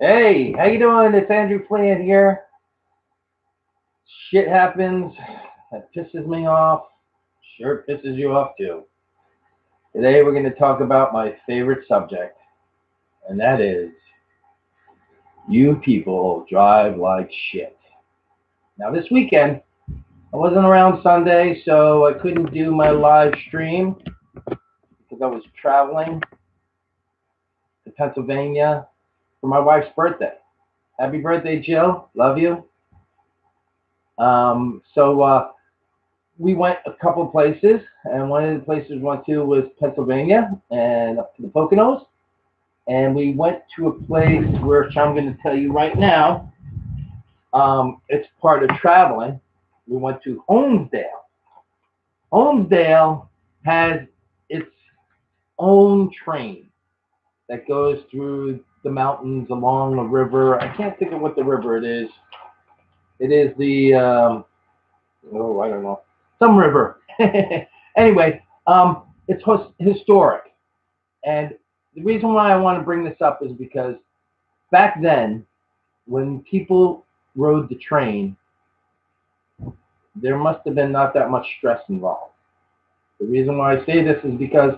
Hey, how you doing? It's Andrew Flan here. Shit happens. That pisses me off. Sure pisses you off too. Today we're going to talk about my favorite subject, and that is you people drive like shit. Now this weekend, I wasn't around Sunday, so I couldn't do my live stream because I was traveling to Pennsylvania for my wife's birthday. Happy birthday, Jill. Love you. So we went a couple of places, and one of the places we went to was Pennsylvania and up to the Poconos. And we went to a place which I'm going to tell you right now. It's part of traveling. We went to Holmesdale. Holmesdale has its own train that goes through the mountains along a river. I can't think of what the river it is. It is I don't know, some river. Anyway, it's historic. And the reason why I want to bring this up is because back then, when people rode the train, there must have been not that much stress involved. The reason why I say this is because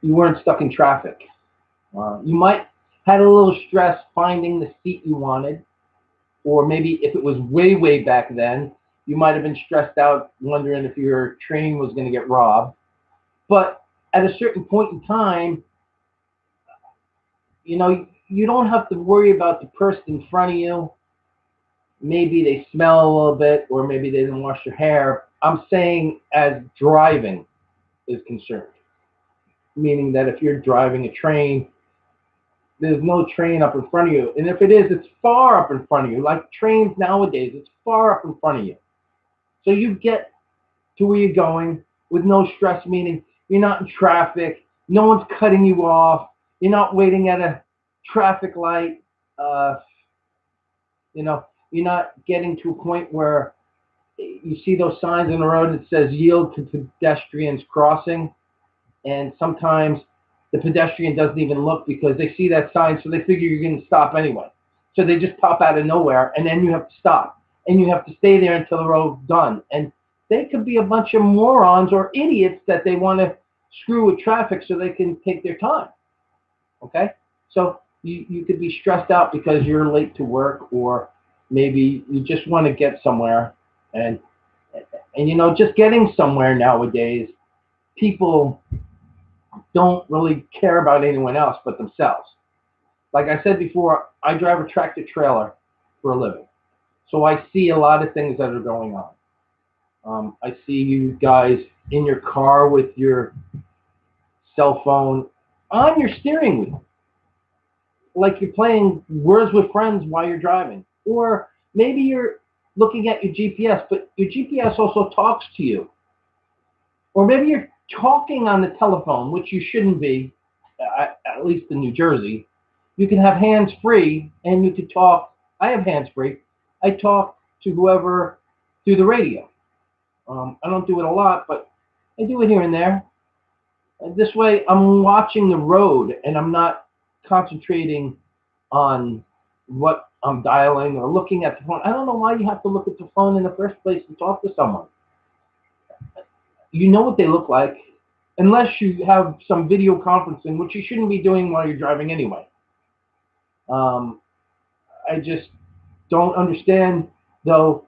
you weren't stuck in traffic. You might had a little stress finding the seat you wanted, or maybe if it was way, way back then, you might have been stressed out wondering if your train was going to get robbed. But at a certain point in time, you don't have to worry about the person in front of you. Maybe they smell a little bit, or maybe they didn't wash their hair. I'm saying as driving is concerned, meaning that if you're driving a train, there's no train up in front of you. And if it is, it's far up in front of you. Like trains nowadays, it's far up in front of you. So you get to where you're going with no stress, meaning you're not in traffic, no one's cutting you off, you're not waiting at a traffic light, uh, you know, you're not getting to a point where you see those signs on the road that says yield to pedestrians crossing, and sometimes the pedestrian doesn't even look because they see that sign, so they figure you're going to stop anyway. So they just pop out of nowhere, and then you have to stop, and you have to stay there until the road's done. And they could be a bunch of morons or idiots that they want to screw with traffic so they can take their time. Okay, so you could be stressed out because you're late to work, or maybe you just want to get somewhere, and just getting somewhere nowadays, people don't really care about anyone else but themselves. Like I said before, I drive a tractor trailer for a living, so I see a lot of things that are going on. I see you guys in your car with your cell phone on your steering wheel, like you're playing Words with Friends while you're driving. Or maybe you're looking at your GPS, but your GPS also talks to you. Or maybe you're talking on the telephone, which you shouldn't be, at least in New Jersey. You can have hands free and you can talk. I have hands free. I talk to whoever through the radio. I don't do it a lot, but I do it here and there. This way, I'm watching the road and I'm not concentrating on what I'm dialing or looking at the phone. I don't know why you have to look at the phone in the first place to talk to someone. You know what they look like, unless you have some video conferencing, which you shouldn't be doing while you're driving anyway. Um, I just don't understand, though,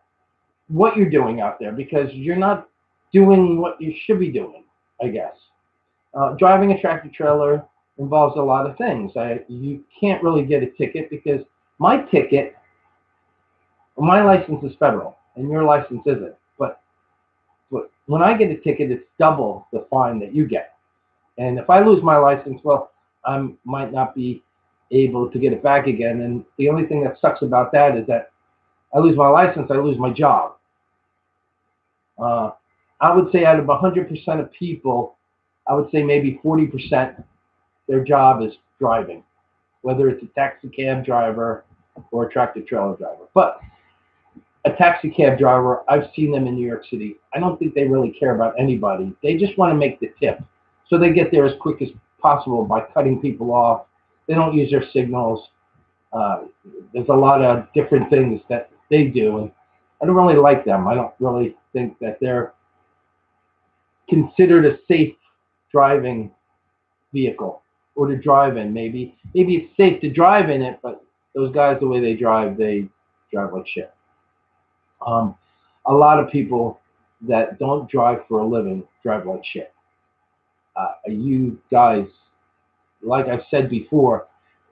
what you're doing out there because you're not doing what you should be doing, I guess. Driving a tractor trailer involves a lot of things. You can't really get a ticket because my ticket, my license is federal and your license isn't. But when I get a ticket, it's double the fine that you get. And if I lose my license, well, I might not be able to get it back again. And the only thing that sucks about that is that I lose my license, I lose my job. Uh, I would say out of 100% of people, I would say maybe 40% their job is driving, whether it's a taxi cab driver or a tractor trailer driver. But a taxi cab driver, I've seen them in New York City. I don't think they really care about anybody. They just want to make the tip. So they get there as quick as possible by cutting people off. They don't use their signals. Uh, there's a lot of different things that they do, and I don't really like them. I don't really think that they're considered a safe driving vehicle or to drive in. Maybe it's safe to drive in it, but those guys, the way they drive like shit. Um, a lot of people that don't drive for a living drive like shit. You guys, like I've said before,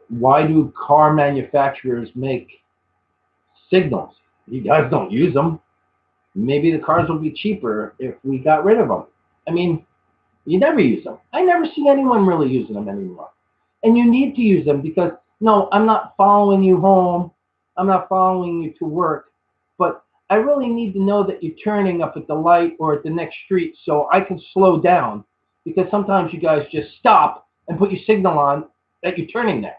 why do car manufacturers make signals? You guys don't use them. Maybe the cars would be cheaper if we got rid of them. I mean, you never use them. I never see anyone really using them anymore. And you need to use them because, no, I'm not following you home. I'm not following you to work. But I really need to know that you're turning up at the light or at the next street so I can slow down. Because sometimes you guys just stop and put your signal on that you're turning there.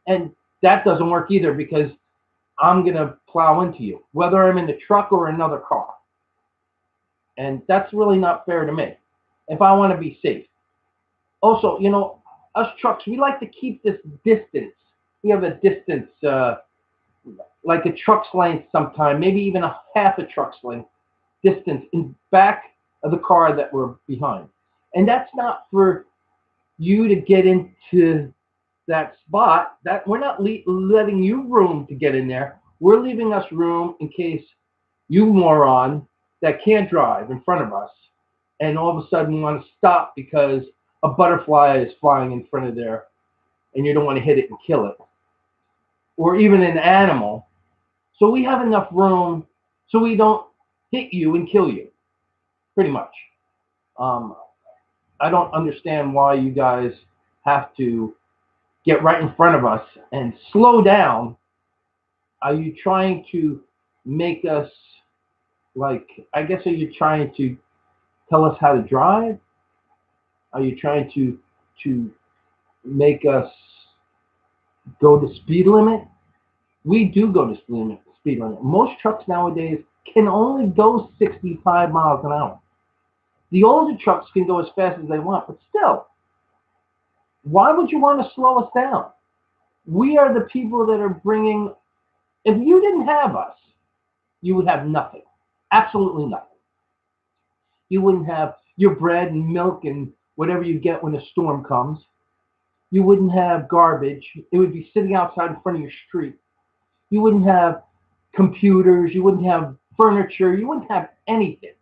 And that doesn't work either because I'm going to plow into you, whether I'm in the truck or another car. And that's really not fair to me if I want to be safe. Also, us trucks, we like to keep this distance. We have a distance, like a truck's length sometime, maybe even a half a truck's length distance in back of the car that we're behind. And that's not for you to get into that spot. That we're not letting you room to get in there. We're leaving us room in case you moron that can't drive in front of us and all of a sudden want to stop because a butterfly is flying in front of there and you don't want to hit it and kill it. Or even an animal. So we have enough room so we don't hit you and kill you, pretty much. I don't understand why you guys have to get right in front of us and slow down. Are you trying to make us, like, I guess, are you trying to tell us how to drive? Are you trying to make us go the speed limit? We do go the speed limit. Most trucks nowadays can only go 65 miles an hour. The older trucks can go as fast as they want, but still, why would you want to slow us down? We are the people that are bringing, if you didn't have us, you would have nothing. Absolutely nothing. You wouldn't have your bread and milk and whatever you get when a storm comes. You wouldn't have garbage. It would be sitting outside in front of your street. You wouldn't have computers. You wouldn't have furniture. You wouldn't have anything.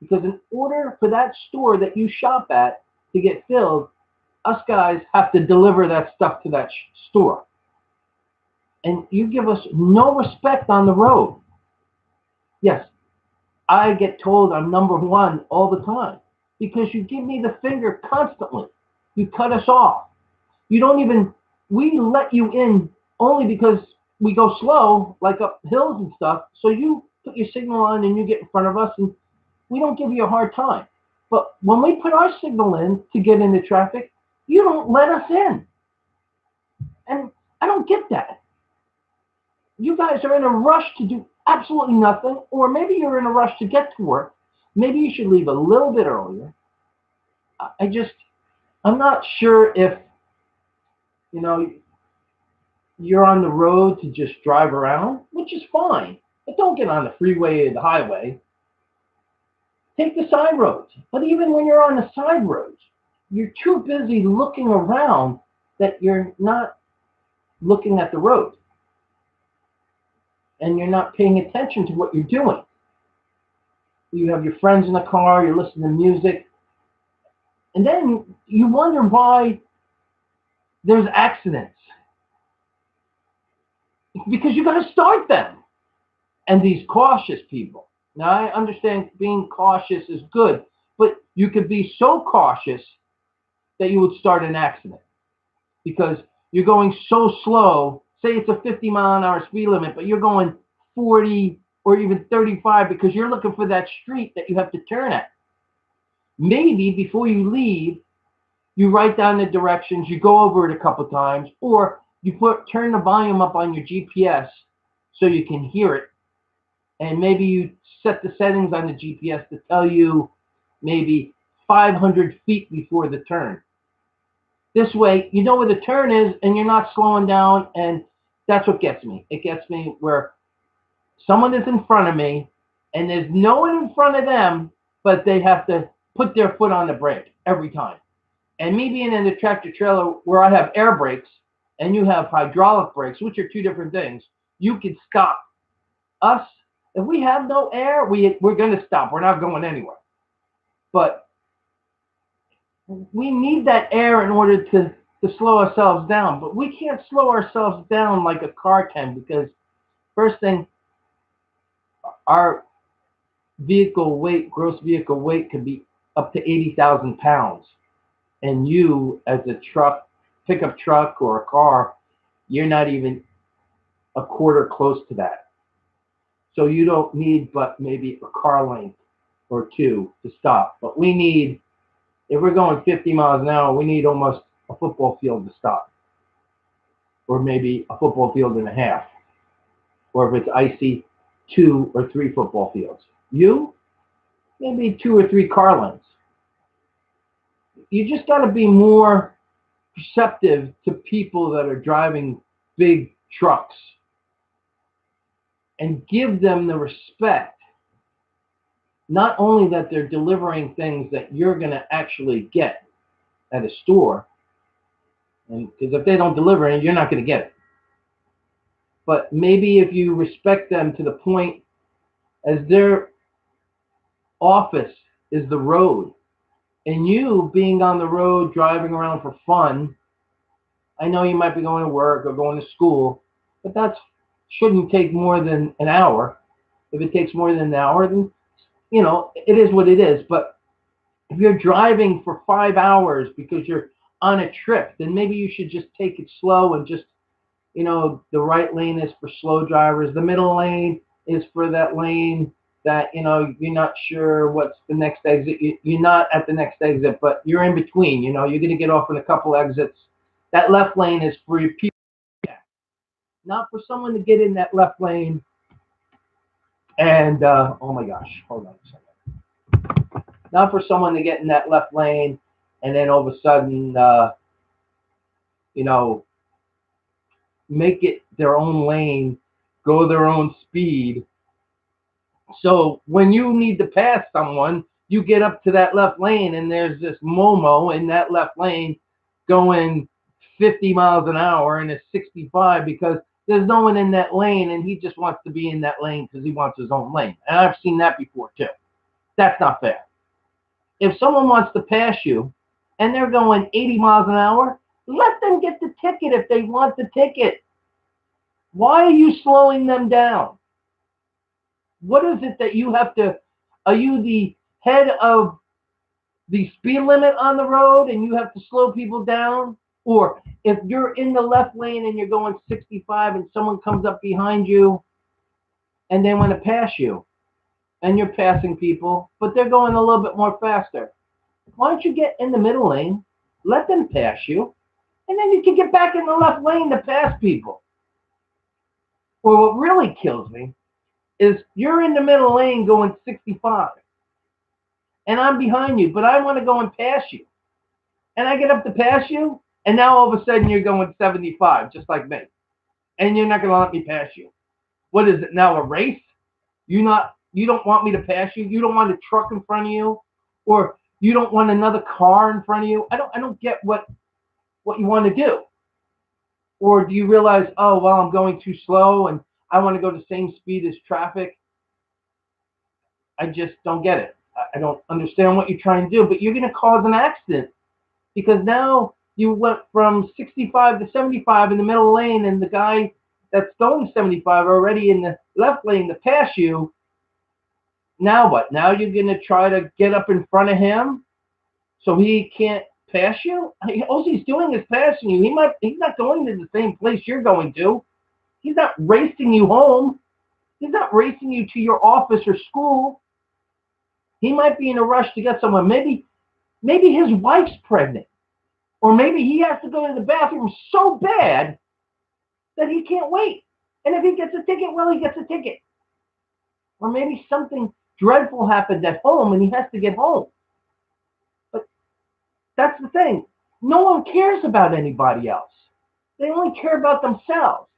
Because in order for that store that you shop at to get filled, us guys have to deliver that stuff to that store. And you give us no respect on the road. Yes, I get told I'm number one all the time because you give me the finger constantly. You cut us off. You don't even, we let you in only because we go slow, like up hills and stuff. So you put your signal on and you get in front of us and we don't give you a hard time. But when we put our signal in to get into traffic, you don't let us in. And I don't get that. You guys are in a rush to do absolutely nothing, or maybe you're in a rush to get to work. Maybe you should leave a little bit earlier. I'm not sure if, you're on the road to just drive around, which is fine, but don't get on the freeway or the highway. Take the side roads. But even when you're on the side roads, you're too busy looking around that you're not looking at the road. And you're not paying attention to what you're doing. You have your friends in the car, you're listening to music, and then you wonder why there's accidents. It's because you got to start them. And these cautious people. Now, I understand being cautious is good, but you could be so cautious that you would start an accident because you're going so slow. Say it's a 50 mile an hour speed limit, but you're going 40 or even 35 because you're looking for that street that you have to turn at. Maybe before you leave, you write down the directions, you go over it a couple times, or you turn the volume up on your GPS so you can hear it. And maybe you set the settings on the GPS to tell you maybe 500 feet before the turn. This way, you know where the turn is, and you're not slowing down. And that's what gets me. It gets me where someone is in front of me, and there's no one in front of them, but they have to put their foot on the brake every time. And me being in the tractor trailer where I have air brakes and you have hydraulic brakes, which are two different things, you can stop. Us, if we have no air, we're going to stop. We're not going anywhere. But we need that air in order to slow ourselves down. But we can't slow ourselves down like a car can, because first thing, our vehicle weight, gross vehicle weight, can be up to 80,000 pounds. And you, as a pickup truck or a car, you're not even a quarter close to that. So you don't need but maybe a car length or two to stop. But we need, if we're going 50 miles an hour, we need almost a football field to stop, or maybe a football field and a half, or if it's icy, 2 or 3 football fields. You, maybe 2 or 3 car lengths. You just got to be more perceptive to people that are driving big trucks and give them the respect, not only that they're delivering things that you're going to actually get at a store, and because if they don't deliver it, you're not going to get it. But maybe if you respect them to the point as their office is the road, and you being on the road driving around for fun, I know you might be going to work or going to school, but that shouldn't take more than an hour. If it takes more than an hour, then it is what it is. But if you're driving for 5 hours because you're on a trip, then maybe you should just take it slow and just, the right lane is for slow drivers. The middle lane is for that lane that, you're not sure what's the next exit. You're not at the next exit, but you're in between. You're going to get off in a couple exits. That left lane is for your people, not for someone to get in that left lane. And, oh my gosh, hold on a second. Not for someone to get in that left lane and then all of a sudden, make it their own lane, go their own speed. So when you need to pass someone, you get up to that left lane and there's this Momo in that left lane going 50 miles an hour and it's 65 because there's no one in that lane and he just wants to be in that lane because he wants his own lane. And I've seen that before too. That's not fair. If someone wants to pass you and they're going 80 miles an hour, let them get the ticket if they want the ticket. Why are you slowing them down? What is it that you have to, are you the head of the speed limit on the road and you have to slow people down? Or if you're in the left lane and you're going 65 and someone comes up behind you and they want to pass you and you're passing people, but they're going a little bit more faster, why don't you get in the middle lane, let them pass you, and then you can get back in the left lane to pass people? Or what really kills me is you're in the middle lane going 65 and I'm behind you, but I want to go and pass you. And I get up to pass you, and now all of a sudden you're going 75, just like me. And you're not going to let me pass you. What is it now, a race? You don't want me to pass you? You don't want a truck in front of you? Or you don't want another car in front of you? I don't get what you want to do. Or do you realize, oh, well, I'm going too slow and I want to go the same speed as traffic? I just don't get it. I don't understand what you're trying to do, but you're going to cause an accident because now you went from 65 to 75 in the middle lane and the guy that's going 75 already in the left lane to pass you. Now what? Now you're going to try to get up in front of him so he can't pass you? All he's doing is passing you. He's not going to the same place you're going to. He's not racing you home. He's not racing you to your office or school. He might be in a rush to get someone. Maybe his wife's pregnant. Or maybe he has to go to the bathroom so bad that he can't wait. And if he gets a ticket, well, he gets a ticket. Or maybe something dreadful happened at home and he has to get home. But that's the thing. No one cares about anybody else. They only care about themselves.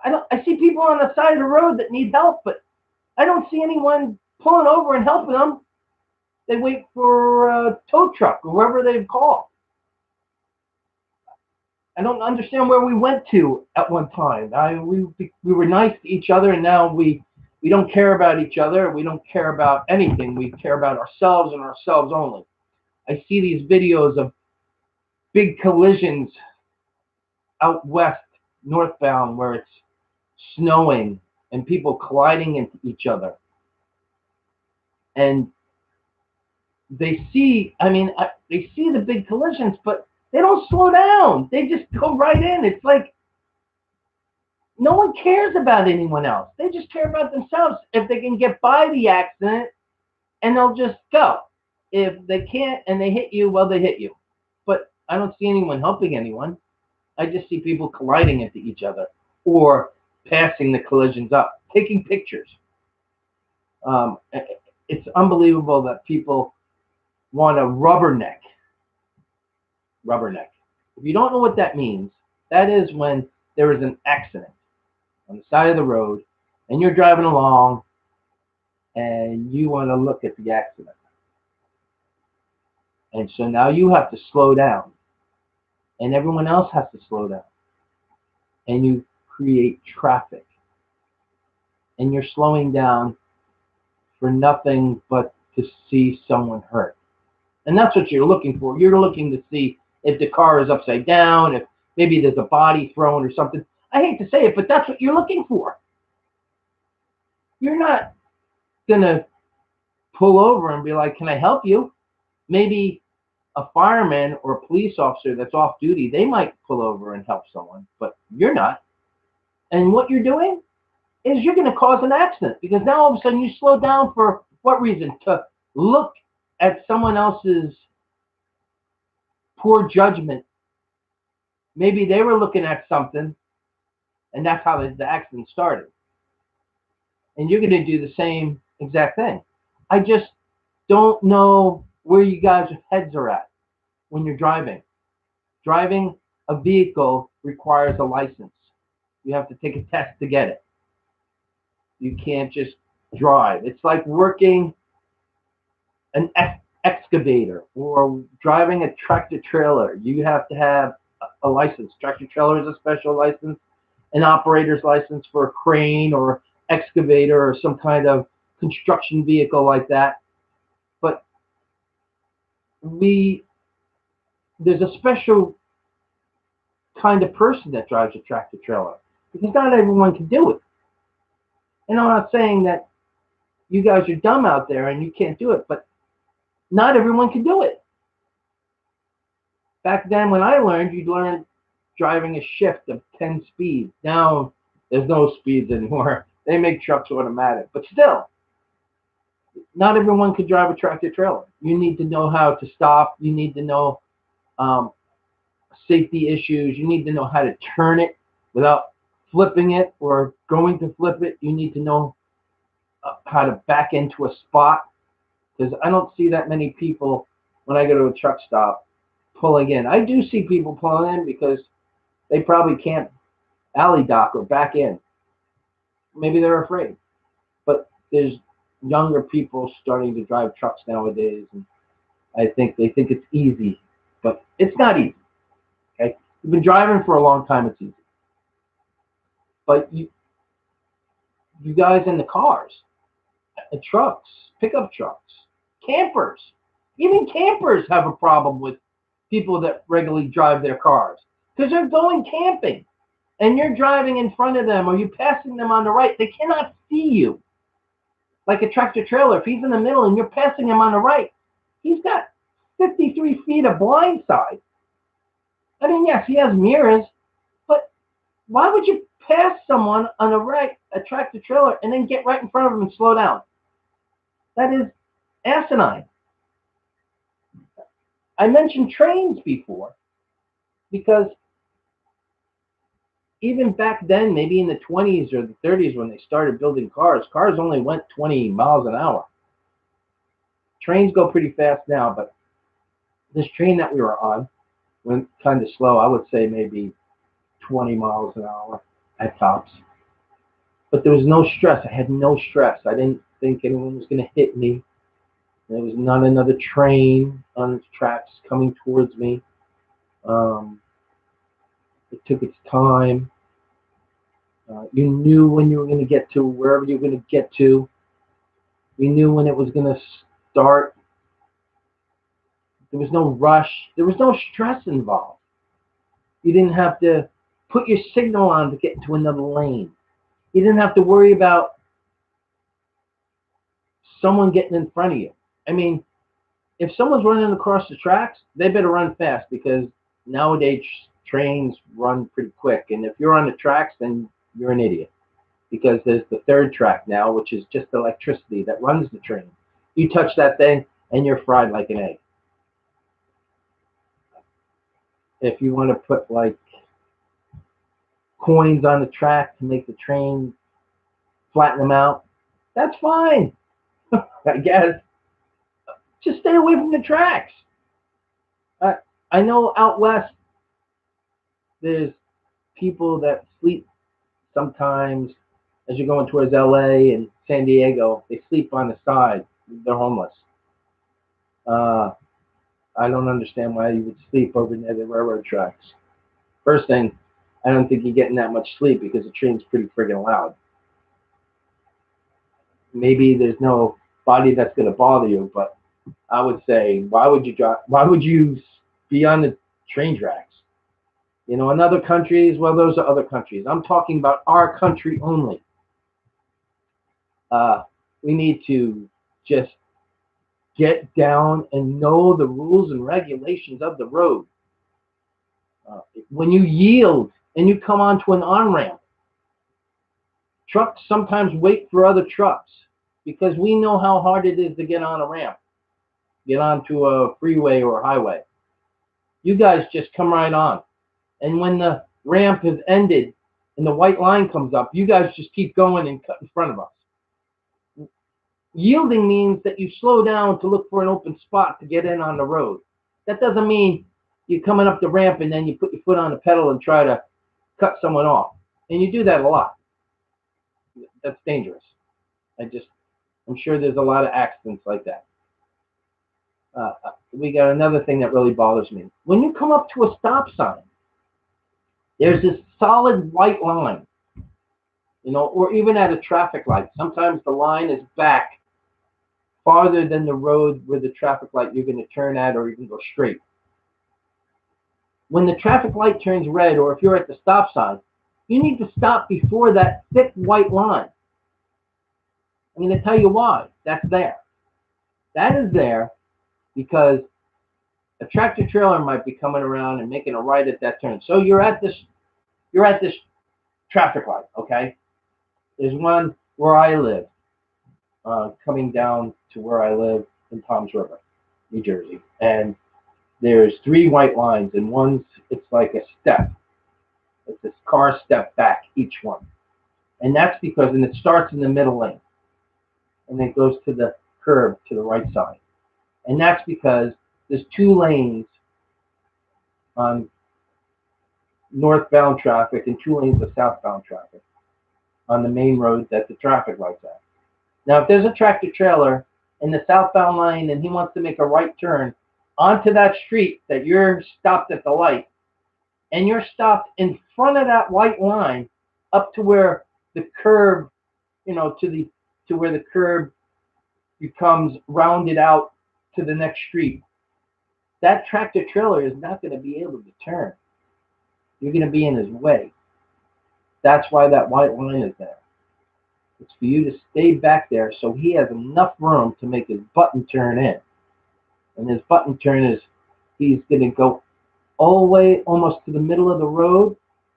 I see people on the side of the road that need help, but I don't see anyone pulling over and helping them. They wait for a tow truck or whoever they call. I don't understand where we went to at one time. We were nice to each other, and now we don't care about each other. We don't care about anything. We care about ourselves and ourselves only. I see these videos of big collisions out west, northbound, where it's snowing and people colliding into each other. And they see the big collisions, but they don't slow down. They just go right in. It's like no one cares about anyone else. They just care about themselves. If they can get by the accident, and they'll just go. If they can't and they hit you, well, they hit you. But I don't see anyone helping anyone. I just see people colliding into each other or passing the collisions up, taking pictures. It's unbelievable that people want to rubberneck. Rubberneck. If you don't know what that means, that is when there is an accident on the side of the road and you're driving along and you want to look at the accident. And so now you have to slow down and everyone else has to slow down. And you create traffic. And you're slowing down for nothing but to see someone hurt. And that's what you're looking for. You're looking to see if the car is upside down, if maybe there's a body thrown or something. I hate to say it, but that's what you're looking for. You're not going to pull over and be like, can I help you? Maybe a fireman or a police officer that's off duty, they might pull over and help someone, but you're not. And what you're doing is you're going to cause an accident because now all of a sudden you slow down for what reason? To look at someone else's poor judgment. Maybe they were looking at something and that's how the accident started. And you're going to do the same exact thing. I just don't know where you guys' heads are at when you're driving. Driving a vehicle requires a license. You have to take a test to get it. You can't just drive. It's like working an excavator or driving a tractor trailer. You have to have a license. Tractor trailer is a special license, an operator's license for a crane or excavator or some kind of construction vehicle like that. But there's a special kind of person that drives a tractor trailer because not everyone can do it. And I'm not saying that you guys are dumb out there and you can't do it, but not everyone can do it. Back then when I learned, you'd learn driving a shift of 10 speeds. Now there's no speeds anymore. They make trucks automatic, but still, not everyone can drive a tractor trailer. You need to know how to stop. You need to know safety issues. You need to know how to turn it without flipping it or going to flip it. You need to know how to back into a spot because I don't see that many people when I go to a truck stop pulling in. I do see people pulling in because they probably can't alley dock or back in. Maybe they're afraid. But there's younger people starting to drive trucks nowadays, and I think they think it's easy, but it's not easy. Okay, you've been driving for a long time. It's easy, but you guys in the cars, the trucks, pickup trucks, campers, even campers have a problem with people that regularly drive their cars because they're going camping, and you're driving in front of them or you're passing them on the right. They cannot see you. Like a tractor trailer, if he's in the middle and you're passing him on the right, he's got 53 feet of blind side. I mean, yes, he has mirrors, but why would you pass someone on the right, a tractor trailer, and then get right in front of him and slow down? That is asinine. I mentioned trains before because even back then, maybe in the 20s or the 30s when they started building cars only went 20 miles an hour. Trains go pretty fast now, but This train that we were on went kind of slow. I would say maybe 20 miles an hour at tops. But there was no stress. I had no stress. I didn't think anyone was going to hit me. There was not another train on its tracks coming towards me. Um, it took its time. You knew when you were going to get to wherever you were going to get to. You knew when it was going to start. There was no rush. There was no stress involved. You didn't have to put your signal on to get into another lane. You didn't have to worry about someone getting in front of you. I mean, if someone's running across the tracks, they better run fast because nowadays trains run pretty quick. And if you're on the tracks, then you're an idiot because there's the third track now, which is just electricity that runs the train. You touch that thing and you're fried like an egg. If you want to put like coins on the track to make the train flatten them out, that's fine, I guess. Just stay away from the tracks. I know out west there's people that sleep sometimes as you're going towards LA and San Diego. They sleep on the side. They're homeless. Uh, I don't understand why you would sleep over near the railroad tracks. First thing, I don't think you're getting that much sleep because the train's pretty friggin' loud. Maybe there's no body that's going to bother you, but I would say, why would you drive? Why would you be on the train tracks? You know, in other countries, well, those are other countries. I'm talking about our country only. Uh, we need to just get down and know the rules and regulations of the road. When you yield and you come onto an on-ramp, trucks sometimes wait for other trucks because we know how hard it is to get on a ramp, get onto a freeway or a highway. You guys just come right on. And when the ramp has ended and the white line comes up, you guys just keep going and cut in front of us. Yielding means that you slow down to look for an open spot to get in on the road. That doesn't mean you're coming up the ramp and then you put your foot on the pedal and try to cut someone off. And you do that a lot. That's dangerous. I'm sure there's a lot of accidents like that. We got another thing that really bothers me. When you come up to a stop sign, there's this solid white line, or even at a traffic light. Sometimes the line is back farther than the road where the traffic light you're going to turn at, or you can go straight. When the traffic light turns red, or if you're at the stop sign, you need to stop before that thick white line. I'm going to tell you why that's there. That is there because a tractor trailer might be coming around and making a right at that turn. So you're at this traffic light, okay? There's one where I live, coming down to where I live in Toms River, New Jersey. And there's 3 white lines, and it's like a step. It's this car step back, each one. And that's because, and it starts in the middle lane, and it goes to the curb to the right side. And that's because there's 2 lanes on northbound traffic and 2 lanes of southbound traffic on the main road that the traffic light's at. Now, if there's a tractor trailer in the southbound lane and he wants to make a right turn onto that street that you're stopped at the light, and you're stopped in front of that white line up to where the curb, to where the curb becomes rounded out to the next street, that tractor trailer is not going to be able to turn. You're going to be in his way. That's why that white line is there. It's for you to stay back there so he has enough room to make his button turn in. And his button turn is, he's going to go all the way almost to the middle of the road.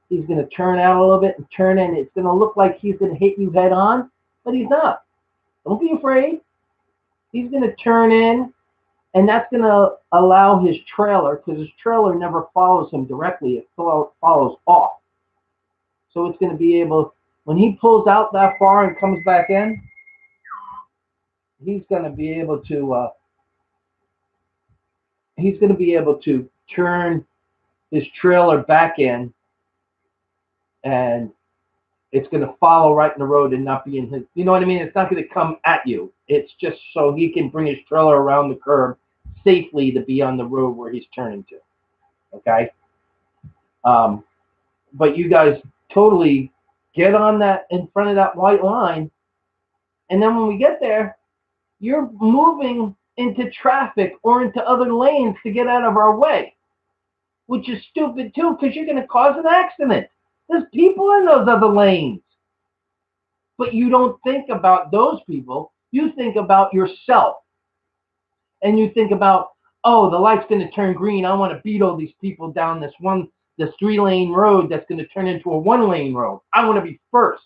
He's going to turn out a little bit and turn in. It's going to look like he's going to hit you head on, but he's not. Don't be afraid. He's going to turn in, and that's going to allow his trailer, because his trailer never follows him directly. It follows off. So it's going to be able, when he pulls out that far and comes back in, he's going to be able to he's going to be able to turn his trailer back in, and it's going to follow right in the road and not be in his, you know what I mean? It's not going to come at you. It's just so he can bring his trailer around the curb safely to be on the road where he's turning to. Okay? Um, but you guys totally get on that in front of that white line. And then when we get there, you're moving into traffic or into other lanes to get out of our way, which is stupid too, because you're going to cause an accident. There's people in those other lanes. But you don't think about those people. You think about yourself. And you think about, oh, the light's going to turn green. I want to beat all these people down this 3-lane road that's going to turn into a 1-lane road. I want to be first.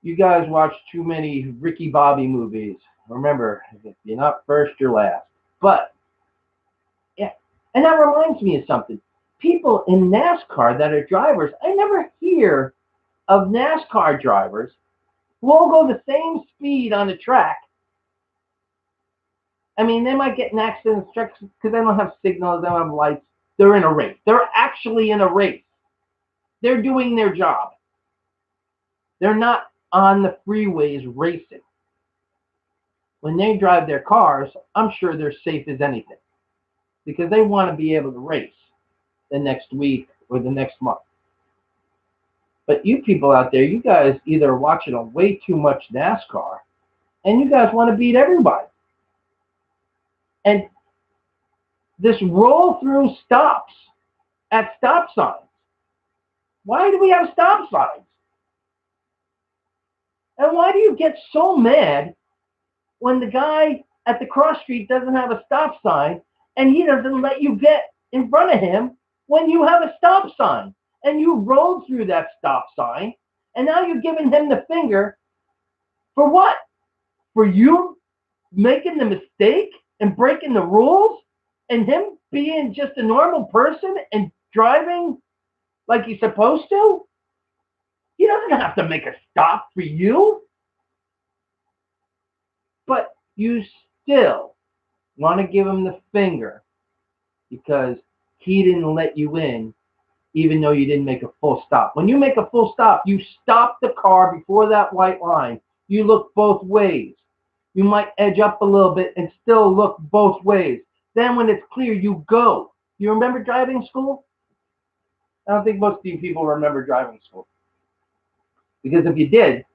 You guys watch too many Ricky Bobby movies. Remember, if you're not first, you're last. But, yeah. And that reminds me of something. People in NASCAR that are drivers, I never hear of NASCAR drivers who all go the same speed on the track. I mean, they might get in accidents because they don't have signals, they don't have lights. They're in a race. They're actually in a race. They're doing their job. They're not on the freeways racing. When they drive their cars, I'm sure they're safe as anything because they want to be able to race the next week or the next month. But you people out there, you guys either are watching a way too much NASCAR and you guys want to beat everybody. And this roll through stops at stop signs. Why do we have stop signs? And why do you get so mad when the guy at the cross street doesn't have a stop sign and he doesn't let you get in front of him when you have a stop sign? And you rolled through that stop sign, and now you're giving him the finger for what? For you making the mistake and breaking the rules, and him being just a normal person and driving like he's supposed to? He doesn't have to make a stop for you. But you still want to give him the finger because he didn't let you in, even though you didn't make a full stop. When you make a full stop, you stop the car before that white line. You look both ways. You might edge up a little bit and still look both ways. Then when it's clear, you go. You remember driving school? I don't think most of you people remember driving school. Because if you did,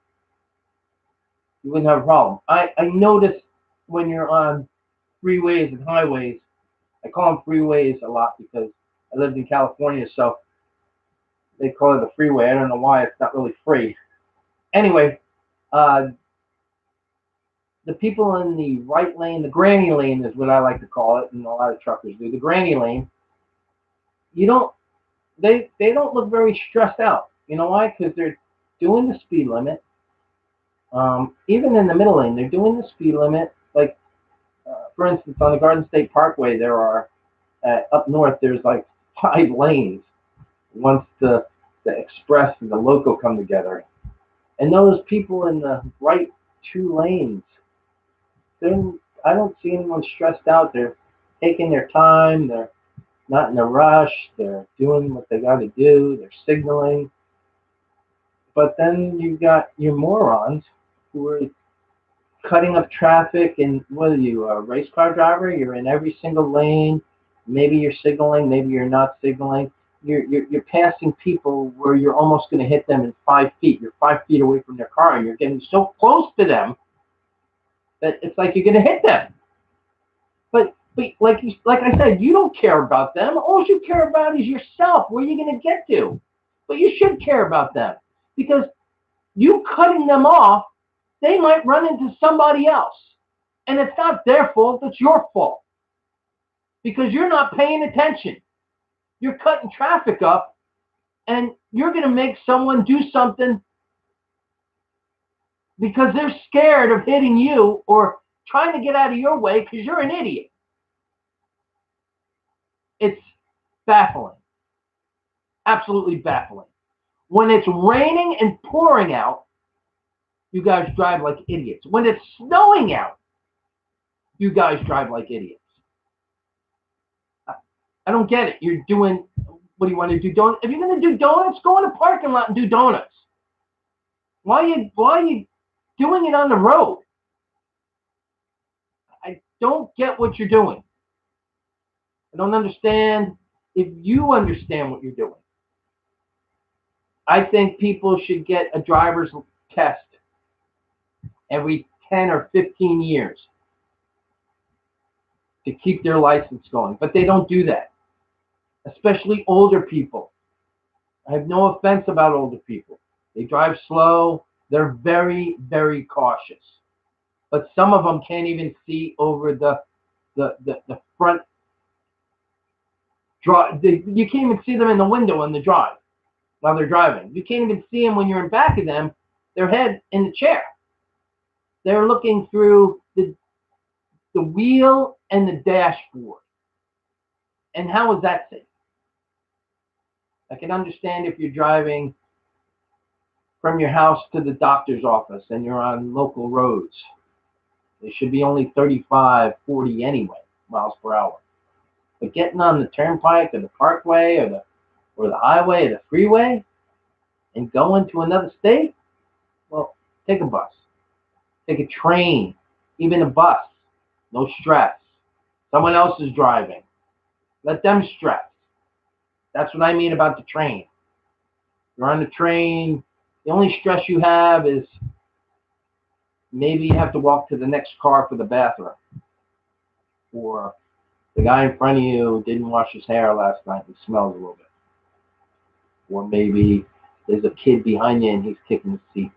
you wouldn't have a problem. I notice when you're on freeways and highways, I call them freeways a lot because I lived in California, so they call it a freeway. I don't know why. It's not really free. Anyway, the people in the right lane, the granny lane is what I like to call it, and a lot of truckers do. The granny lane, they don't look very stressed out. You know why? Because they're doing the speed limit. Even in the middle lane, they're doing the speed limit. Like, for instance, on the Garden State Parkway, there are, up north, there's like 5 lanes once the express and the local come together. And those people in the right 2 lanes, I don't see anyone stressed out. They're taking their time. They're not in a rush. They're doing what they got to do. They're signaling. But then you've got your morons who are cutting up traffic. And what are you, a race car driver? You're in every single lane. Maybe you're signaling. Maybe you're not signaling. You're passing people where you're almost going to hit them in 5 feet. You're 5 feet away from their car, and you're getting so close to them that it's like you're going to hit them. But like I said, you don't care about them. All you care about is yourself. Where are you going to get to? But you should care about them because you cutting them off, they might run into somebody else, and it's not their fault. It's your fault because you're not paying attention. You're cutting traffic up, and you're going to make someone do something because they're scared of hitting you or trying to get out of your way because you're an idiot. It's baffling. Absolutely baffling. When it's raining and pouring out, you guys drive like idiots. When it's snowing out, You guys drive like idiots. I don't get it. You're doing, what do you want to do? If you're going to do donuts, go in a parking lot and do donuts. Why are you doing it on the road? I don't get what you're doing. I don't understand if you understand what you're doing. I think people should get a driver's test every 10 or 15 years to keep their license going. But they don't do that, especially older people. I have no offense about older people. They drive slow. They're very, very cautious. But some of them can't even see over the front drive. You can't even see them in the window on the drive while they're driving. You can't even see them when you're in back of them, their head in the chair. They're looking through the wheel and the dashboard. And how is that safe? I can understand if you're driving from your house to the doctor's office and you're on local roads. They should be only 35, 40 anyway, miles per hour. But getting on the turnpike or the parkway or the highway or the freeway and going to another state, well, take a bus. Take a train, even a bus. No stress. Someone else is driving. Let them stress. That's what I mean about the train. You're on the train. The only stress you have is maybe you have to walk to the next car for the bathroom. Or the guy in front of you didn't wash his hair last night and smells a little bit. Or maybe there's a kid behind you and he's kicking the seat.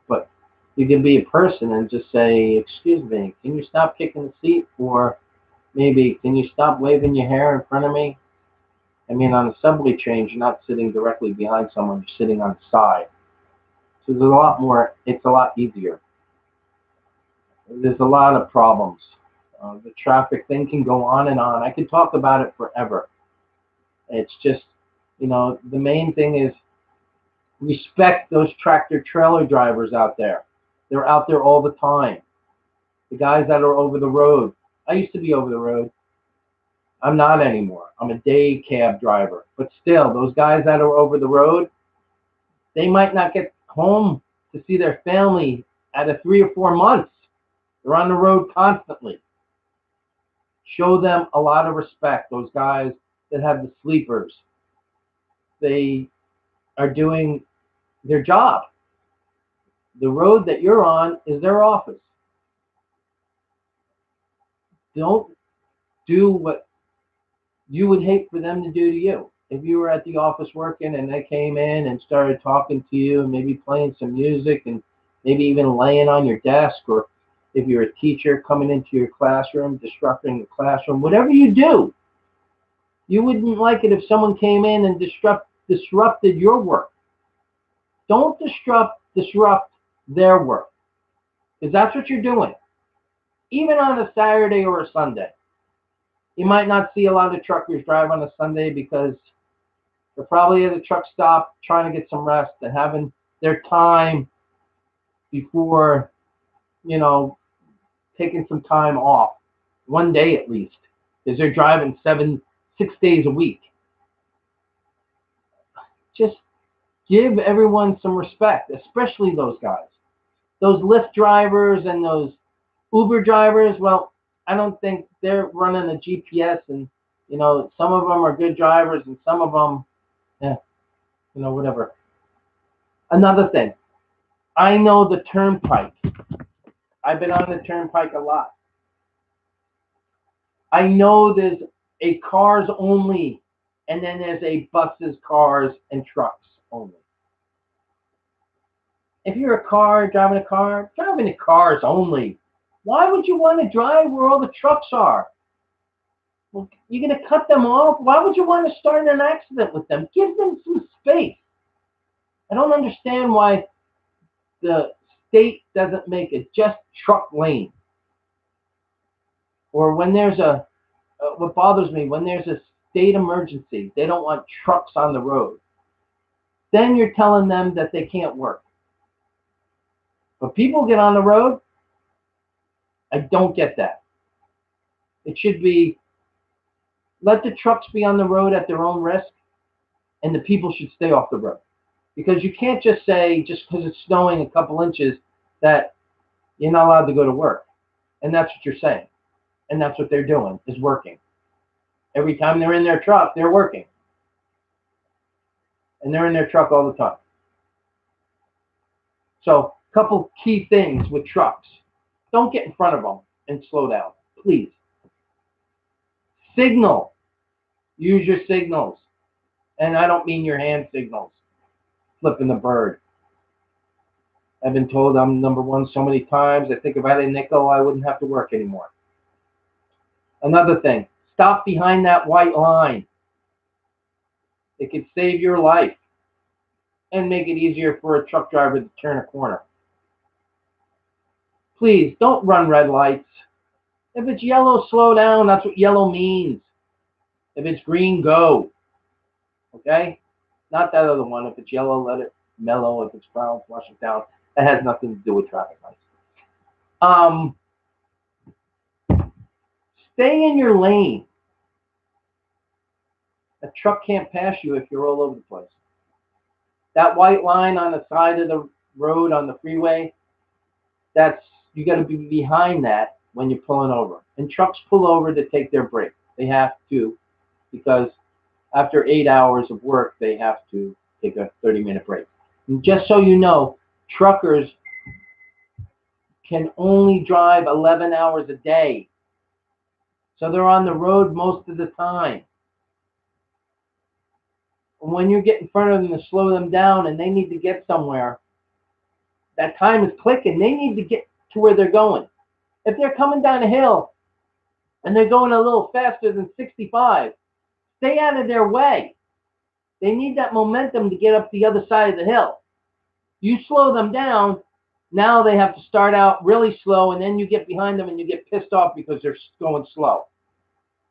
But you can be a person and just say, excuse me, can you stop kicking the seat? Or maybe, can you stop waving your hair in front of me? I mean, on a subway train, you're not sitting directly behind someone, you're sitting on the side. So it's a lot easier. There's a lot of problems. The traffic thing can go on and on. I could talk about it forever. It's just, the main thing is respect those tractor trailer drivers out there. They're out there all the time. The guys that are over the road. I used to be over the road. I'm not anymore. I'm a day cab driver. But still, those guys that are over the road, they might not get home to see their family out of 3 or 4 months. They're on the road constantly. Show them a lot of respect. Those guys that have the sleepers, they are doing their job. The road that you're on is their office. Don't do what you would hate for them to do to you. If you were at the office working and they came in and started talking to you, maybe playing some music and maybe even laying on your desk, or if you're a teacher coming into your classroom, disrupting the classroom, whatever you do, you wouldn't like it if someone came in and disrupted your work. Don't disrupt their work, because that's what you're doing. Even on a Saturday or a Sunday. You might not see a lot of truckers drive on a Sunday because they're probably at a truck stop trying to get some rest and having their time before, taking some time off. One day at least. Because they're driving 6 days a week. Just give everyone some respect, especially those guys. Those Lyft drivers and those Uber drivers, well, I don't think they're running a GPS, and some of them are good drivers and some of them, whatever. Another thing, I know the turnpike. I've been on the turnpike a lot. I know there's a cars only, and then there's a buses, cars, and trucks only. If you're driving the cars only. Why would you want to drive where all the trucks are? Well, you're going to cut them off? Why would you want to start an accident with them? Give them some space. I don't understand why the state doesn't make a just truck lane. Or when there's what bothers me, when there's a state emergency, they don't want trucks on the road. Then you're telling them that they can't work. But people get on the road, I don't get that. It should be, let the trucks be on the road at their own risk, and the people should stay off the road. Because you can't just say, just because it's snowing a couple inches, that you're not allowed to go to work. And that's what you're saying. And that's what they're doing, is working. Every time they're in their truck, they're working. And they're in their truck all the time. So, a couple key things with trucks. Don't get in front of them and slow down, please. Signal. Use your signals. And I don't mean your hand signals. Flipping the bird. I've been told I'm number one so many times. I think if I had a nickel, I wouldn't have to work anymore. Another thing, stop behind that white line. It could save your life and make it easier for a truck driver to turn a corner. Please, don't run red lights. If it's yellow, slow down. That's what yellow means. If it's green, go. Okay? Not that other one. If it's yellow, let it mellow. If it's brown, flush it down. That has nothing to do with traffic lights. Stay in your lane. A truck can't pass you if you're all over the place. That white line on the side of the road on the freeway, you got to be behind that when you're pulling over. And trucks pull over to take their break. They have to, because after 8 hours of work, they have to take a 30-minute break. And just so you know, truckers can only drive 11 hours a day. So they're on the road most of the time. When you get in front of them to slow them down and they need to get somewhere, that time is clicking. They need to get to where they're going. If they're coming down a hill and they're going a little faster than 65, stay out of their way. They need that momentum to get up the other side of the hill. You slow them down, now they have to start out really slow, and then you get behind them and you get pissed off because they're going slow.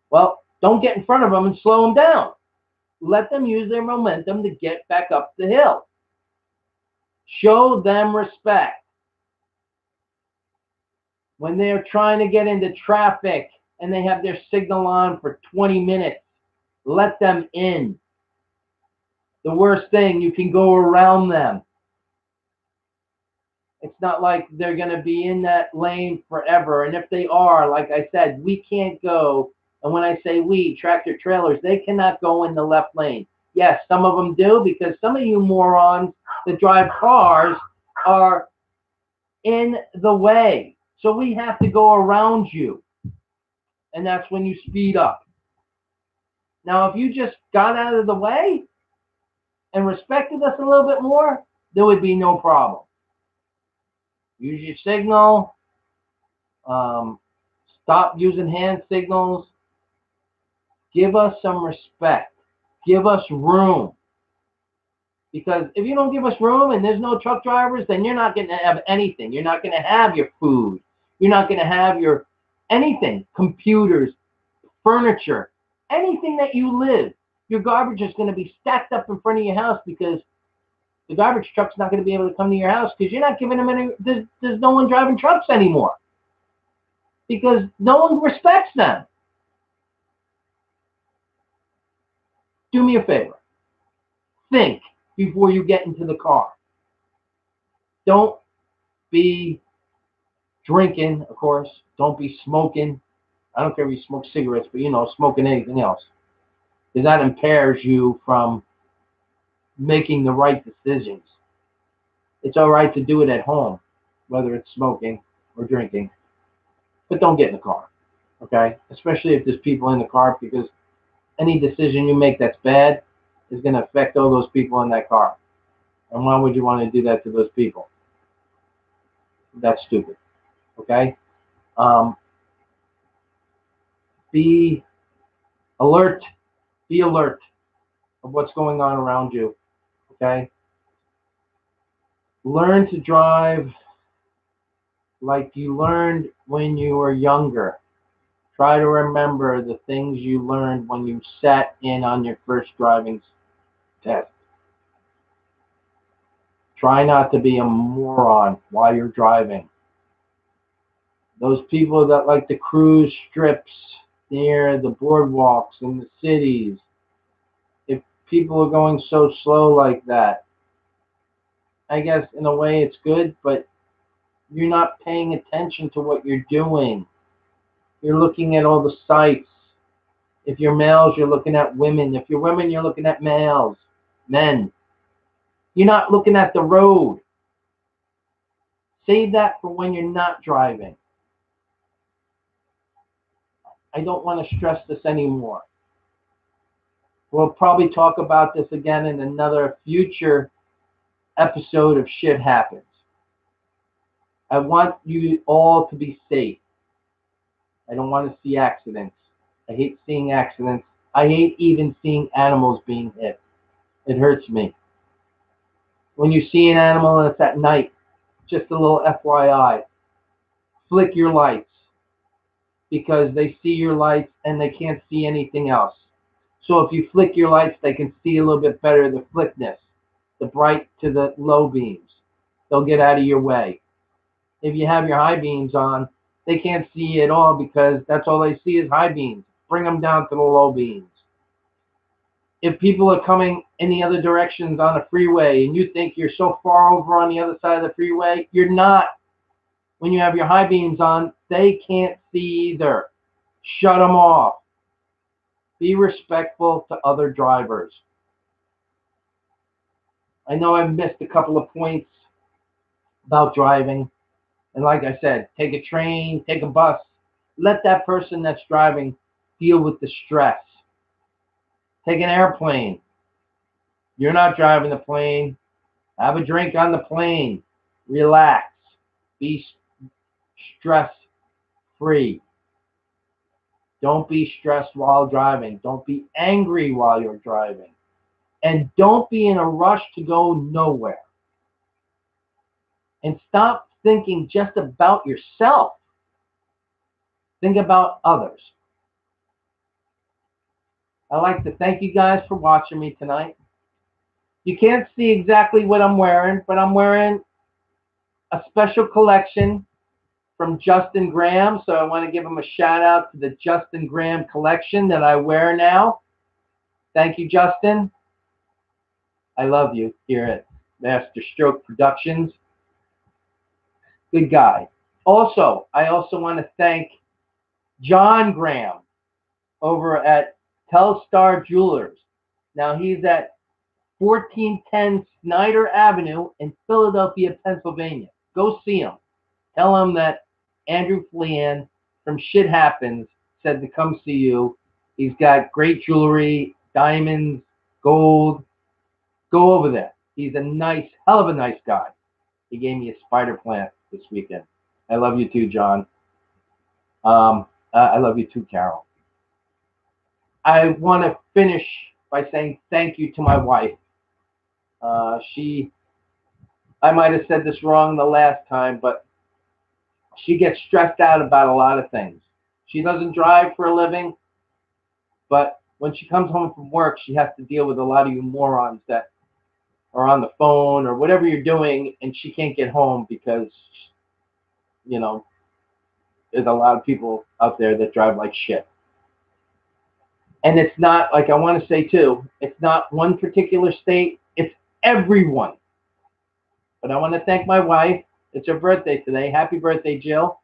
Well, don't get in front of them and slow them down. Let them use their momentum to get back up the hill. Show them respect. When they're trying to get into traffic and they have their signal on for 20 minutes, let them in. The worst thing, you can go around them. It's not like they're going to be in that lane forever. And if they are, like I said, we can't go. And when I say we, tractor trailers, they cannot go in the left lane. Yes, some of them do, because some of you morons that drive cars are in the way. So we have to go around you. And that's when you speed up. Now, if you just got out of the way and respected us a little bit more, there would be no problem. Use your signal. Stop using hand signals. Give us some respect. Give us room. Because if you don't give us room and there's no truck drivers, then you're not going to have anything. You're not going to have your food. You're not going to have your anything. Computers, furniture, anything that you live. Your garbage is going to be stacked up in front of your house because the garbage truck's not going to be able to come to your house because you're not giving them any. There's no one driving trucks anymore because no one respects them. Do me a favor. Think before you get into the car. Don't be drinking, of course. Don't be smoking. I don't care if you smoke cigarettes, but smoking anything else. Because that impairs you from making the right decisions. It's all right to do it at home, whether it's smoking or drinking. But don't get in the car, okay? Especially if there's people in the car, because any decision you make that's bad is going to affect all those people in that car. And why would you want to do that to those people? That's stupid, okay? Be alert. Be alert of what's going on around you, okay? Learn to drive like you learned when you were younger. Try to remember the things you learned when you sat in on your first driving test. Try not to be a moron while you're driving. Those people that like to cruise strips near the boardwalks in the cities, if people are going so slow like that, I guess in a way it's good, but you're not paying attention to what you're doing. You're looking at all the sights. If you're males, you're looking at women. If you're women, you're looking at men. You're not looking at the road. Save that for when you're not driving. I don't want to stress this anymore. We'll probably talk about this again in another future episode of Shit Happens. I want you all to be safe. I don't want to see accidents. I hate seeing accidents. I hate even seeing animals being hit. It hurts me. When you see an animal and it's at night, just a little FYI, flick your lights because they see your lights and they can't see anything else. So if you flick your lights, they can see a little bit better the flickness, the bright to the low beams. They'll get out of your way. If you have your high beams on, they can't see at all because that's all they see is high beams. Bring them down to the low beams. If people are coming in the other directions on a freeway and you think you're so far over on the other side of the freeway, you're not. When you have your high beams on, they can't see either. Shut them off. Be respectful to other drivers. I know I've missed a couple of points about driving. And like I said, take a train, take a bus. Let that person that's driving deal with the stress. Take an airplane. You're not driving the plane. Have a drink on the plane. Relax. Be stress-free. Don't be stressed while driving. Don't be angry while you're driving. And don't be in a rush to go nowhere. And stop thinking just about yourself. Think about others. I'd like to thank you guys for watching me tonight. You can't see exactly what I'm wearing, but I'm wearing a special collection from Justin Graham. So I want to give him a shout out to the Justin Graham collection that I wear now. Thank you, Justin. I love you here at Master Stroke Productions. Good guy. Also, I also want to thank John Graham over at Telstar Jewelers. Now he's at 1410 Snyder Avenue in Philadelphia, Pennsylvania. Go see him. Tell him that Andrew Flean from Shit Happens said to come see you. He's got great jewelry, diamonds, gold. Go over there. He's a nice, hell of a nice guy. He gave me a spider plant this weekend. I love you too, John. I love you too, Carol. I want to finish by saying thank you to my wife. I might have said this wrong the last time, but she gets stressed out about a lot of things. She doesn't drive for a living, but when she comes home from work, she has to deal with a lot of you morons that are on the phone or whatever you're doing, and she can't get home because, you know, there's a lot of people out there that drive like shit. And it's not, like I want to say too, it's not one particular state, it's everyone. But I want to thank my wife. It's her birthday today. Happy birthday, Jill.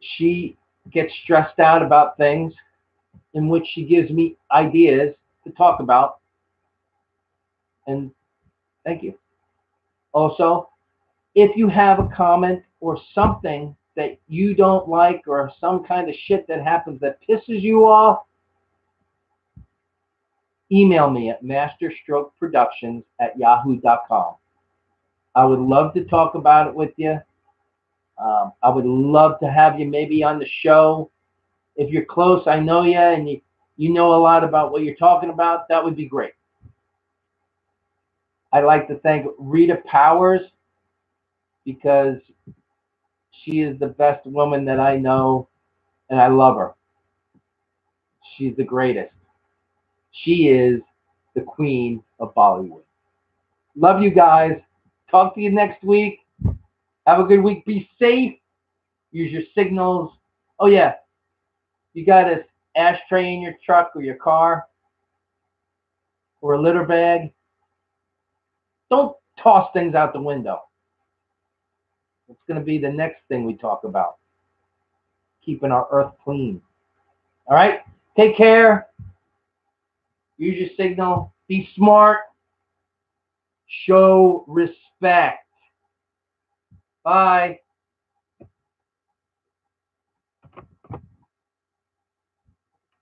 She gets stressed out about things in which she gives me ideas to talk about. And thank you. Also, if you have a comment or something that you don't like or some kind of shit that happens that pisses you off, email me at masterstrokeproductions@yahoo.com. I would love to talk about it with you. I would love to have you maybe on the show. If you're close, I know you, and you know a lot about what you're talking about, that would be great. I'd like to thank Rita Powers because she is the best woman that I know, and I love her. She's the greatest. She is the queen of Bollywood. Love you guys. Talk to you next week. Have a good week. Be safe. Use your signals. Oh yeah, you got an ashtray in your truck or your car or a litter bag. Don't toss things out the window. It's going to be the next thing we talk about. Keeping our earth clean. All right? Take care. Use your signal. Be smart. Show respect. Bye.